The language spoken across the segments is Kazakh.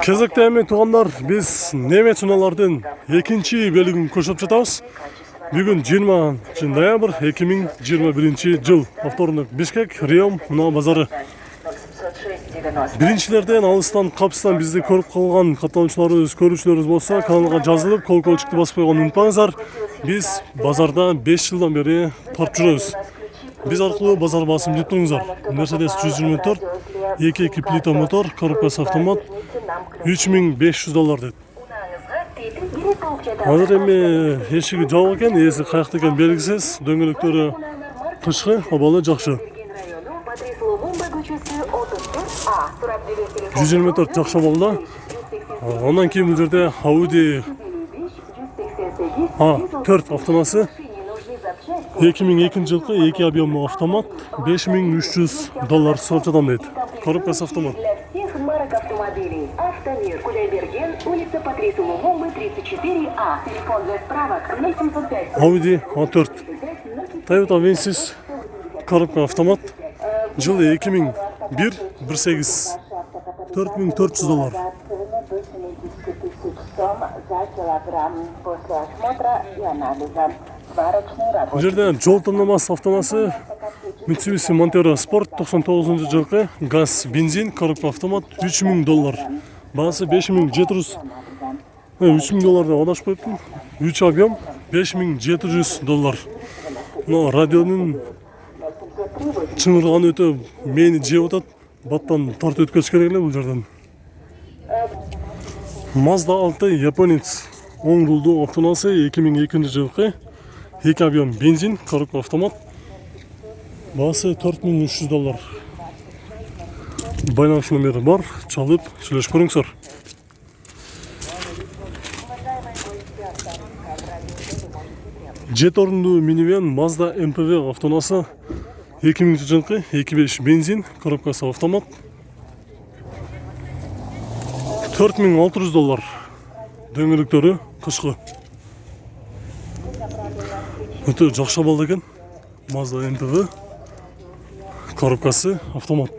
Кезекте эми туугандар, биз немет унаалардын экинчи бөлүгүн көрсөтүп жатабыз. Бүгүн 20 ноябрь 2021 жыл. Повторно Бишкек, Риом, унаа базары. Биринчилерден алыстан капыстан бизди көрүп калган катталуучуларыбыз, көрүүчүлөрүбүз болсо, каналга жазылып, колокольчукту басып койгонду унутпаңыздар. Биз базарда 5 жылдан бери тартып жүрөбүз. Биз аркылуу базар баасын билип туруңуздар. Mercedes 124, 2 плита мотор, коробкасы автомат, $3500 дейт. Азыр эми эшиги жабык экен, ээси каякта экени белгисиз, дөңгөлөктөрү кышкы, абалы жакшы. 124 жакшы абалда. Андан кийин бул жерде Audi A4 автонасы 2002 жылкы 2 объемдуу автомат $5300 сатып жатам дейт. Коробкасы автомат. Audi A4. Toyota Avensis коробка автомат. Жылы 2001, 1.8, $4400. Бул жерде жол тандамасы автонасы Mitsubishi Montero Sport 99 жылкы газ, бензин, коробка автомат $3000. Баасы $5700. $3000 деп адашып коюптум. 3 объем $5700. Но радионун чыңырганы өтө мени жеп атат. Баттан тартып өткөч керек эле бул жерден. Mazda 6 японец 10 рулдуу автонасы 2002 жылкы 2 объем бензин, коробка автомат. Баасы $4300. Байланыш номери бар, чалып сүйлөшүп көрүңүздөр. Jet орындуу минивэн Mazda MPV автонасы 2000 жылкы 2.5 бензин, коробкасы автомат. $4600. Дөңгөлөктөрү кышкы. Өтө жакшы абалда экен. Mazda MPV, коробкасы автомат.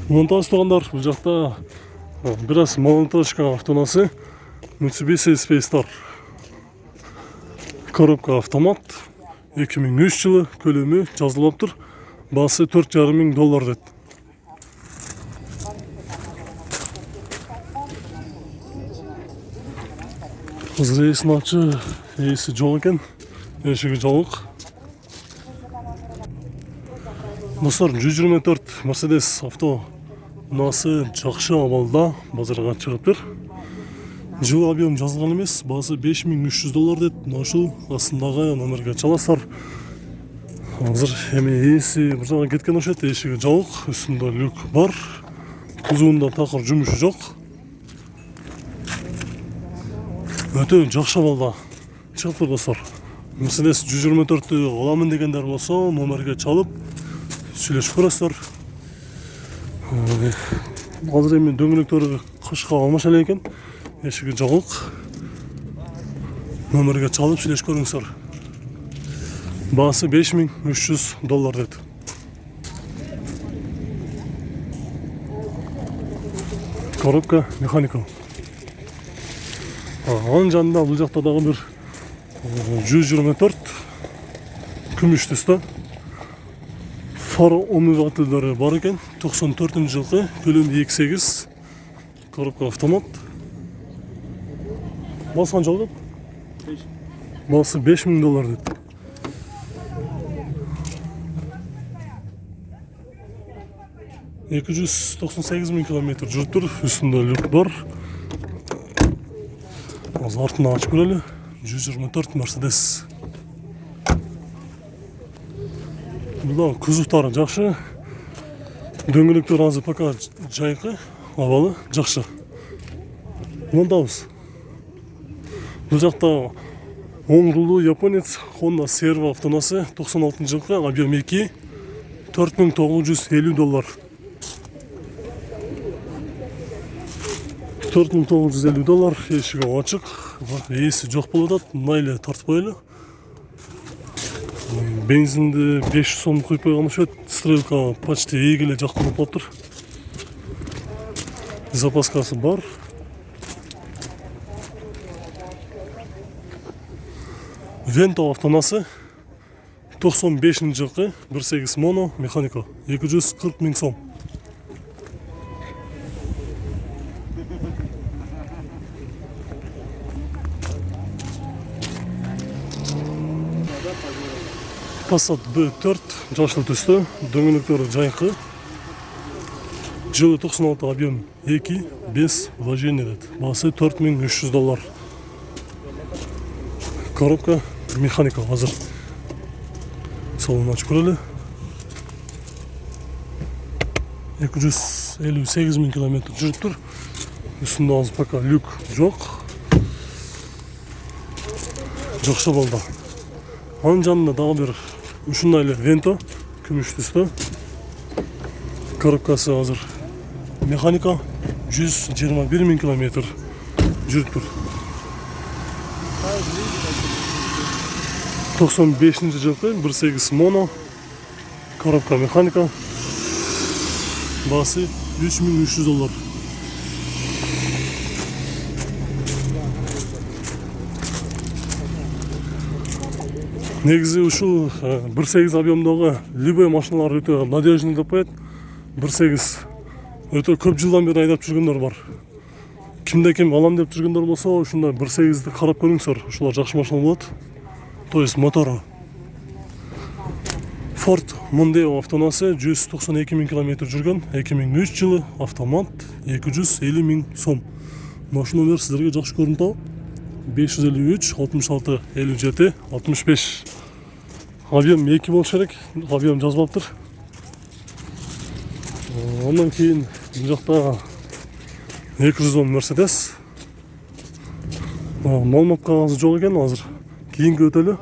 Монтаж туугандар, бул жакта бир аз малолетражка автонасы Mitsubishi Space Star. Коробка автомат. 2003 жылы көлөмү жазылыптыр. Баасы $4500 дейт. Азыр эсин ачы, эси жок экен. Эшиги жабык. Достор, 124 Mercedes авто унаасы жакшы абалда базарга чыгыптыр. Жыл объем жазылган эмес, баасы $5300 дейт. Ушул астындагы номерге чаласыздар. Азыр эми эси бир жака кеткен окшойт, эшиги жабык, үстүндө люк бар. Кузуунда такыр жумушу жок. Өтө жакшы абалда чыгыптыр достор. Mercedes 124-тү аламын дегендер болсо, номерге чалып сүйлөшүп көрөсүздөр. Азыр эми дөңгөлөктөрү кышка алмаш эле экен. Эшиги жабык. Номерге чалып сүйлөшүп көрүңүздөр. Баасы $5300 дейт. Коробка механикал. Анын жанында бул жакта дагы бир 124 күмүш түстө фара омывателдери бар экен. 94 жылкы көлөмү 2.8, коробка автомат. Баасы канча болот? Баасы $5000 дейт. $298,000 километр жүрүптүр, үстүндө люк бар. Азыр артына ачып көрөлү. 124 Mercedes. Бул кузуктары жакшы. Дөңгөлөктөр азыр пока жайкы, абалы жакшы. Монтабыз. Бул жакта 10 рулдуу японец Honda Servo автонасы 96 жылкы объем 2, $4950. $4950, эшиги ачык, эси жок болуп атат, мына эле тартып коелу. Бензинді 500 сом құйып қойған шөт. Стрелка почти егіле жақтырып қалып тұр. Запаскасы бар. Венто автонасы 95 жылқы 1.8 моно механика 240 мың сом. Passat B4 жасыл түсті, дөңгелектері жайқы. Жылы 96 объем 2.5 вложение деді. Басы $4300. Коробка механика hazır. Salonu açık öyle. 258 000 kilometre жүріп тұр. Üstünde az пока люк жоқ. Жақсы болды. Аның жанында дағы бір ушундайлы венто, күмүш түсті. Коробкасы hazır. Механика 121 000 kilometre жүріп тұр. 95 жылқы 1.8 моно, коробка механика, басы $3300. Негізі ушул 1.8 объемдағы любой машиналар өте надежный деп қояды. 1.8 өте көп жылдан бері айдап жүргендер бар. Кімде-кім алам деп жүргендер болса, ушундай 1.8-ді қарап көріңіздер. Ушулар жақсы машина болады. То есть моторы. Ford Mondeo автонасы 192 000 kilometre жүрген, 2003 жылы автомат 250 000 сом. Машина номер сіздерге жақсы көрінді ау. 553 66 57 65. Объем 2 болуш керек, объем жазбап тұр. Ондан кейін бұл жақта 210 Mercedes. Малмат қағазы жоқ екен азыр. Кейінгі өтелі.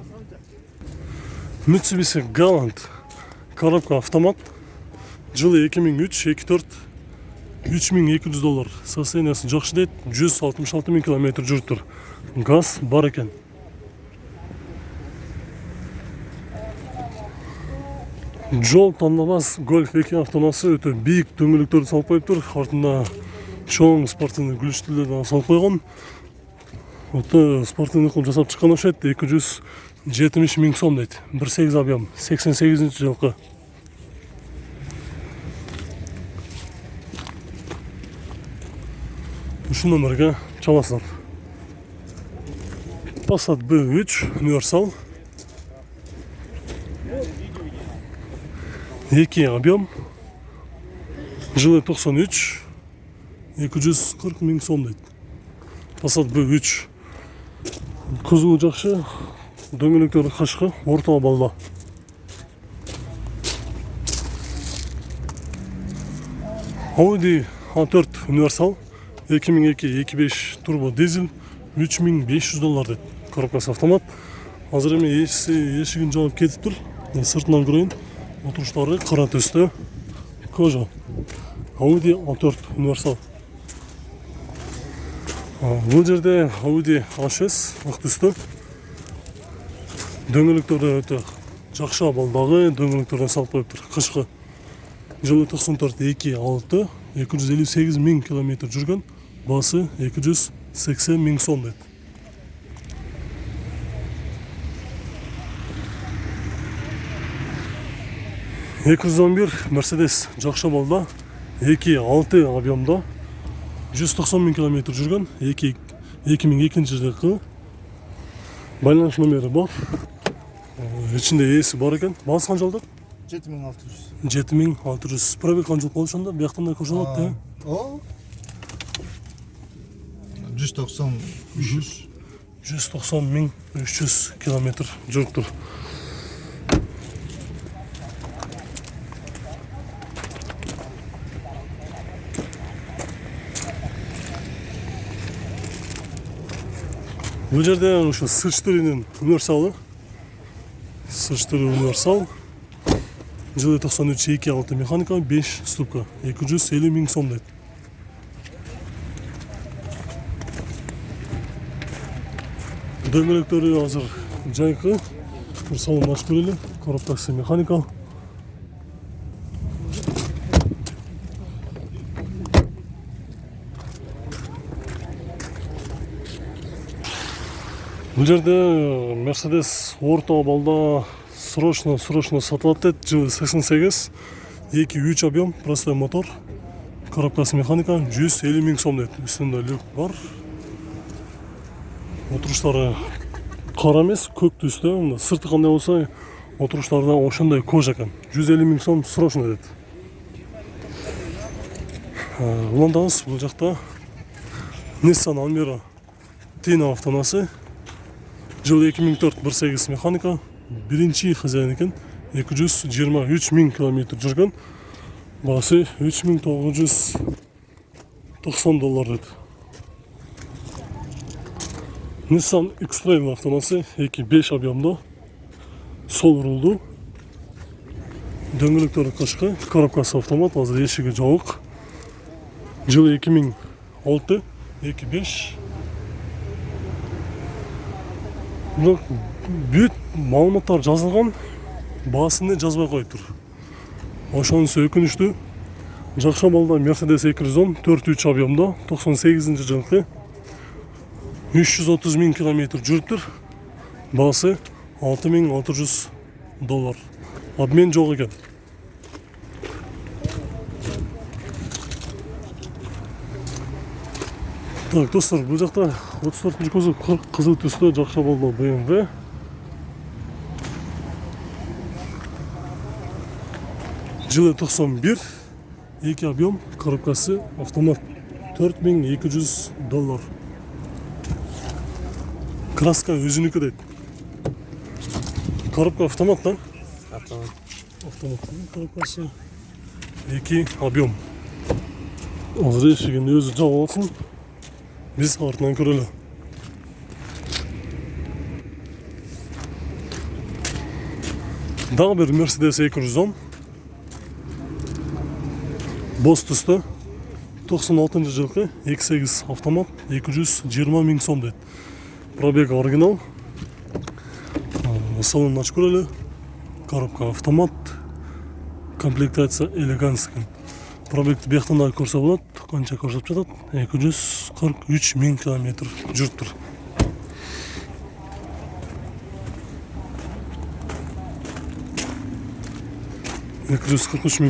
Mitsubishi Galant. Коробка автомат. Жылы 2003-24 $3200. Состояниясы жақсы дейді. 166 000 kilometre жүріп тұр. Газ бар екен. Жол таңдамас Golf 2 автонасы өте биік дөңгелектерді салып қойып тұр. Артында чоң спортивный гүліштілерді салып қойған. Өте спортивный қылып жасап шыққан өшет. 270 000 сом дейді. 1.8 объем. 88 жылқы. Үш номерге çalasыздар. Passat B3 универсал. 2 объем. Жылы 93. 240 000 сом дейді. Passat B3. Кузовы жақсы. Дөңгелектері қашқы. Орта балда. Audi A4 универсал. 2002-25 турбо дизель. $3500 дейді. Коробкасы автомат. Азыр еме ешігін жауып кетіп тұр. Сыртынан көрейін. Отырыштары қара түсті. Кожа. Audi A4 универсал. Бұл жерде Audi A6 ақ түсті. Дөңгелектері өте жақсы балдағы. Дөңгелектерін салып қойып тұр. Қышқы. Жылы 94 2.6 258 000 kilometre жүрген. Басы 280 000 сом дейді. Mercedes жақсы балда. 2.6 объемда. 190 000 kilometre жүрген. 2002 жылғы. Байланыс номері бар. Ішінде есі бар екен. Басы қанша алдық? 7600. 7600. Пробег қанша жыл болды сонда? Бияқтан да көрсетіледі. О. 190 300. 190 300 kilometre жүріп тұр. Бұл жерде ұшы S4-інің универсалы. S4 универсал. Жылы 93 2.6 механика, 5 ступка. 250 000 сом дейді. Дөңгелектері азыр жайқы. салонын ачып көрөлү. Коробкасы механикал. Бұл жерде Mercedes орто балда срочно сатылат деді. Жылы 88, 2-3 объем, простой мотор. Коробкасы механика, 150 000 сом деді. Үстінде люк бар. Отырыштары қара емес, көк түсті. Сырты қандай болса, отырыштарда ошандай кожа екен. 150 000 сом срочно деді. Уландаңыз, бұл жақта Nissan Almera Tina автонасы. Жыл 2004 1.8 механика. Бірінші хозяин екен. 223 000 километр жүрген. Басы $3990 деді. Nissan X-Trail автонасы 2.5 объемда. Сол рулду. Дөңгелектері қышқы. Коробкасы автомат, азыр ешігі жауық. Жыл 2006, 2.5. Бүт маалыматтар жазылған, басында жазбай қойып тұр. Ошонысы өкүнүштүү. Жакшы балда Mercedes 210 4.3 объемда 98 жылғы 330 000 километр жүрүптүр. Басы $6600. Обмен жок экен. Так, достар, бұл жақта 34 көзі қызыл түсті жақша болды BMW. Жылы 91, 2 объем, коробкасы автомат, $4200. Краска өзінікі дейді. Коробка автоматтан? Автоматтан коробкасы 2 объем. Азыр ешігін өзі жауып алсын. Biz артынан көрелі. Дағы бір Mercedes 210. Бос түсті. 96 жылғы 2.8 автомат 220 000 сом дейді. Пробег оригинал. Салонын ачып көрелі. Коробка автомат. Комплектация элегантский. Пробегті бияқтан да көрсе болады. Қанша көрсетіп жатады? 243 000 километр жүріп тұр.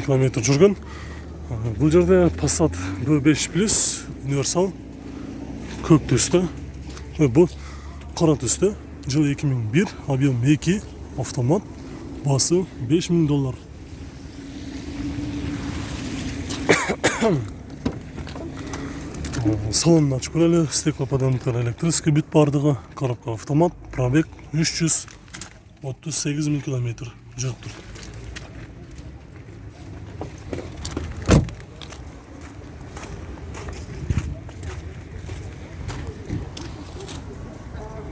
километр жүрген. Бұл жерде Passat B5 Plus универсал көк түсті. Бұл қара түсті. Жыл 2001, объем 2, автомат, басы $5000. Салонын ачып көрелі. Стеклоподъемниктер электрический бүт бардығы. Коробка автомат, пробег 338 000 километр жүріп тұр.